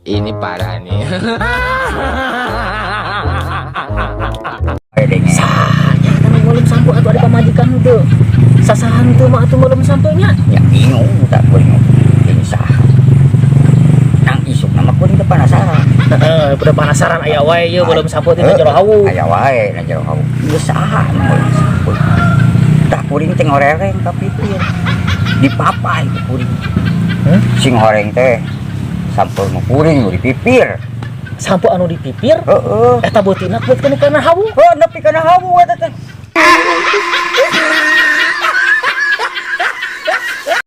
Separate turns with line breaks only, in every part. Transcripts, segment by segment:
ini parah nih.
Saya kan belum sampai atau ada pamajikan tuh. Sasaran tuh mah atuh belum sampainya.
Ya bingung tak boleh ini sah. Nang isuk nama kuring teu penasaran.
Heeh, udah penasaran aya wae ye belum sampai teh jero hawu.
Aya wae na jero hawu. Ieu saha nu belum sampai. Tah kuring teh ngorereng ka pipir. Dipapai ku kuring. Sing horeng teh sampul nu kuring nu dipipir.
Sampo anu dipipir?
Heeh.
Eta beutina buat kana hawu.
Oh, nepi kana hawu eta teh.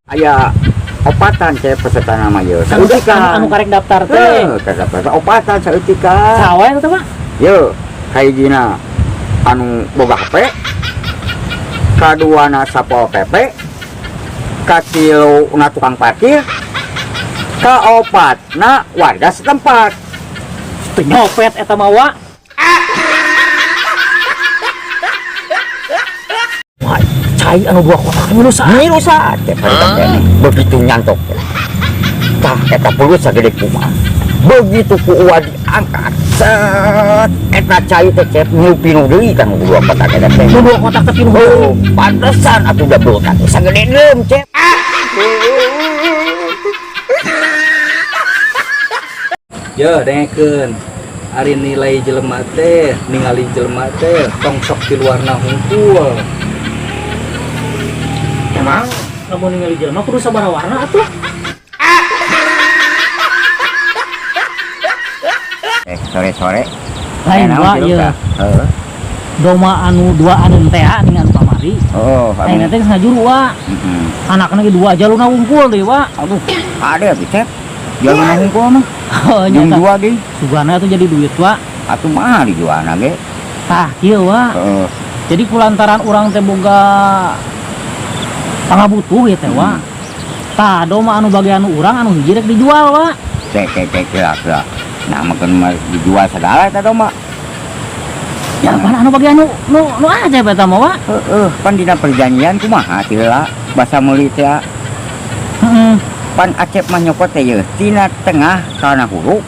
Aya opatan saya peserta nama ye.
Anu karek daftar teh.
Daftar opatan saeutika.
Sawae eta mah.
Ye, kahijina anu boga HP. Kaduana Sapol PP. Katilu tukang parkir. Kaopatna warga setempat.
Teu nyopet eta mah wa. Cai anu dua kotak milusa
teh paling begitu nyantok. Tah eta pelut sagede kumaha. Begitu ku uwa diangkat. Set eta cai teh cep nyupinu deui kan dua kotak eta teh.
Dua kotak teh pinuh.
Pantesan atuh da belut atuh sagede deum cep.
Ya dengekeun ari nilai jelema teh ningali jelema teh tong sok di luarna hungkul.
Emang lamun ningali jelema kudu sabaraha warna atuh.
Sore-sore
Lain wa ieu.
Heeh.
Doma anu dua anu teh ning anu kamari.
Oh,
Lain teh ngajuru wa.
heeh.
Anakna ge dua jaluna wungkul deui wa.
Aduh, ada atuh cep. Jangan hungkul mah. Jeung
Nyata
dua ge.
sugana tuh jadi duit wa.
Atuh mah dijualna ge.
Tah kieu wa.
Heeh.
Jadi kulantaran urang teh boga pangabutuh ya teh wa. Tah doma anu bagian urang anu hiji rek dijual wa.
Cek kira. Nah, makan mah dijual segala eta doma.
Ya pan anu bagian nu aja eta mah wa.
Heeh, pan dina perjanjian kumaha tila basa meuli teh.
Heeh.
Pan Acep mah nyopot teh yeuh tina tengah kana hulu.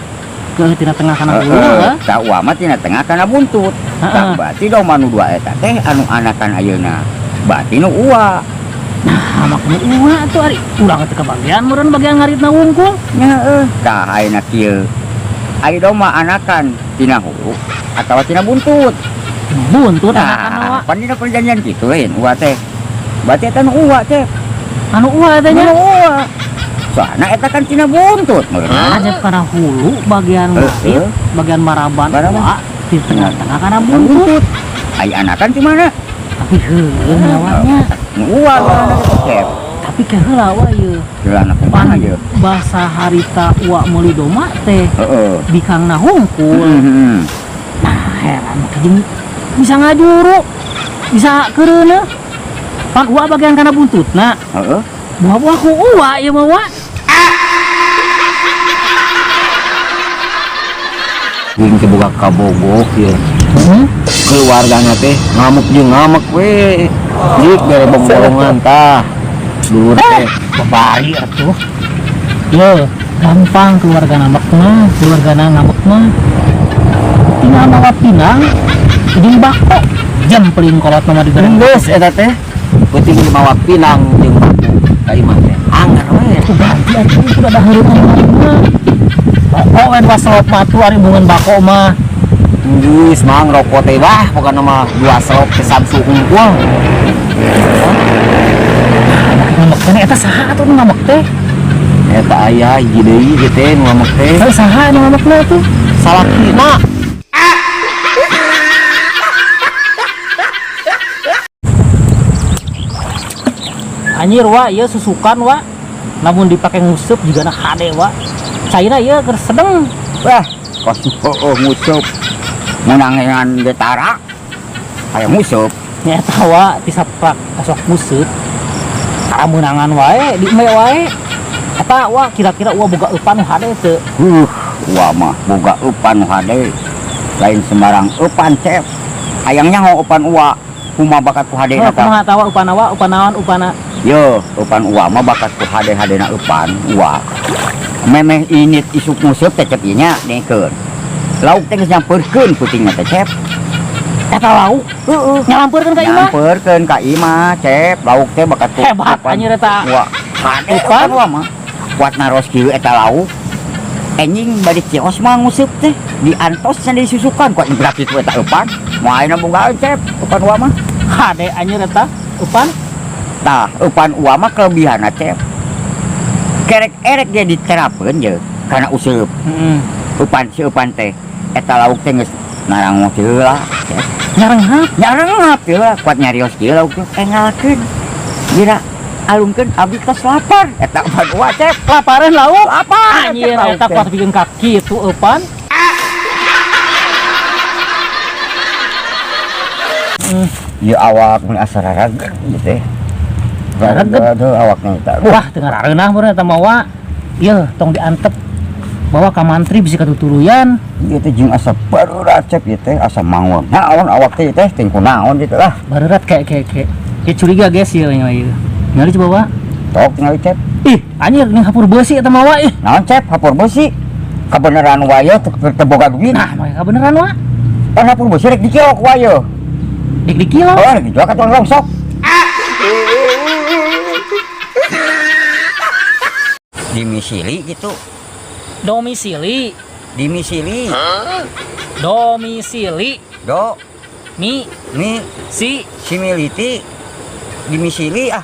Ke tina tengah kana hulu wa.
Tah uwa mah tina tengah kana buntut. Tah berarti doma nu dua eta teh anu anakan ayeuna. Berarti nu uwa.
Nah, makna uwa tuh ari urang teh kebagian meureun bagian ngaritna wungkul.
Nya heuh. Tah ayeuna kieu. Ai doma anakan tina hulu atawa tina buntut.
Buntut anakan wa.
Nah, pan dina perjanjian kitu lain uwa teh. Berarti eta nu uwa teh.
Anu uwa teh nya.
Nu uwa. Soalna eta kan tina buntut meureun.
Aja kana hulu bagian ngarit, bagian maraban wa di tengah-tengah kana buntut.
Ai anakan di mana?
Tapi heueuh nyawanya.
Nu uwa kana Cep.
Tapi keheula wa ieu.
Geulana kumaha
Pan
ieu?
bahasa harita uwa meuli doma teh
Heeh.
bikangna hungkul.
Heeh.
Nah, heran jeung bisa ngajuru, bisa keureuneuh. Pan uwa bagian kana buntutna.
Heeh.
Buah-buah ku uwa ieu mah wa.
Kuing teh boga kabogok ya. Keluarganya teh ngamuk jeung ngamek we. Dik bere bolongan tah. Dulur teh
Bari atuh. Yo, gampang keluarga nambek mah, keluarga ngamuk mah. Tinggal mawa pinang, jeung bako. Jempling kolot mah di gareng.
geus eta teh. Penting mawa pinang jeung batu ka imah teh. Anggar we.
Itu ganti atuh kudu ada heureun mah. Bako wen waselop mah tuh ari bungan bako mah.
Geus mah ngrokok teh wah pokona mah dua selop ke Samsu hungkul.
Ngamek teh eta saha atuh nu ngamek teh?
Eta aya hiji deui ieu teh nu ngamek teh.
Teh saha nu ngamekna tuh?
Salakina.
Anjir wa, ieu susukan wa. Namun dipake nguseup juga na hade wa. Cairna ieu keur sedeng.
Wah, kos musup. Munangan getara. Aya musup.
Nya eta wa tisaprak asok museup. Kamunangan wae, di me wae. Eta wa kira-kira wa boga eupan nu hade teu?
Uwa mah boga eupan nu hade. Lain sembarang eupan Cep. Hayangnya ngo eupan uwa. Kumaha bakat ku hadena tah?
Kumaha tawa upana wa, upanaon upana.
Yo, eupan uwa mah bakat ku hade-hadena eupan uwa. memeh init isuk museup teh cep inya dengkeun. Lauk teh geus nyampeurkeun putingna teh cep.
Eta lauk nyalampeurkeun ka imah.
Nyampeurkeun ka imah cep. Lauk teh bakat
Hebat anjir eta.
Wah, hade
Upan?
kan mah. Kuat naros kieu eta lauk. Enjing bari cios mah nguseup teh diantos can disusukan kuat berat itu eta eupan. Moal ayeuna bogaan cep eupan uwa mah.
Hade anjir eta upan.
Tah, eupan uwa mah kelebihanna cep. Kerek-erek dia diterapkeun je kana useup.
Heeh.
Eupan teh eta lauk teh geus narang moh teu lah.
Nyarenghap
Teu lah kuat nyarios kieu lauk teh engalkeun. Dira alungkeun abdi tos lapar eta eupan uwa cep.
laparan lauk.
Lapar.
Anjir
cep, lauk
eta
teh.
kuat bikin kaki itu eupan.
Ieu awak mun asa raraged teh. Raraged awakna eta.
Wah teu ngarareunah meureun eta mah wa. Ieu tong diantep bawa ka mantri bisi katuturuyan.
Ieu teh jeung asa barurat cep ieu teh asa mangwon. Naon awak teh teh ting kunaon gitu lah.
Barerat kayak curiga guys ieu ieu. Nyari coba wa.
Tok tinggal cep.
Ih, anjir nih hapur beusi eta mah wa ih.
Naon cep hapur beusi. Kabeneran wayo teu boga duit.
Nah, mah beneran wa.
Pan hapur beusi rek dikiok wayo.
Dik di kilo.
Oh, rek dijual ka tukang rongsok. Dimisili gitu.
Domisili.
Dimisili.
Domisili.
Do
Mi
mi
si
similiti dimisili ah.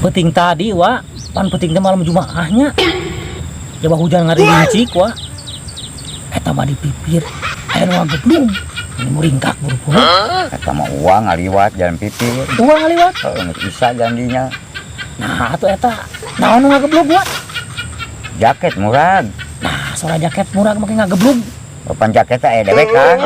Peting tadi wa, pan peting teh malam Jumaahnya. Coba hujan ngarincik wa. Eta mah dipipir. Aya nu ngageblung. Ini muringkak buru-buru.
Eta mah uang ngaliwat jalan pipir.
Uang ngaliwat.
Heeh, geus bisa jandinya.
Nah, atuh eta. Naon nu ngageblug wa?
Jaket murah.
Nah, soal jaket murah make ngageblug.
Papan jaket teh aya dewek kan.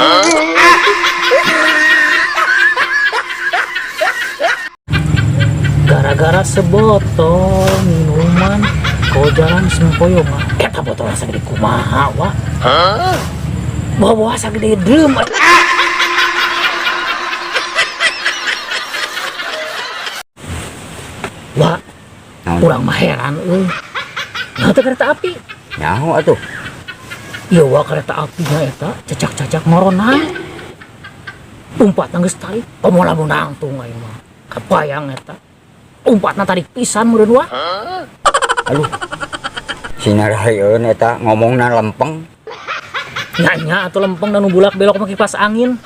Gara-gara sebotol minuman kau jalan sempoyong eta botol asa gede kumaha wa. Bawa asa gede drum. Wa, urang mah heran euy. Nah, teh kereta api.
Nyaho atuh.
Ieu wa kereta apinya eta cacak-cacak ngoronan. Umpatna geus tarik, pemola menang tuh aing mah. Kapayang eta. Umpatna tarik pisan meureun wa.
Aduh. Sinar hayeun eta ngomongna lempeng.
Nyanya atau lempeng dan bulak belok make kipas angin.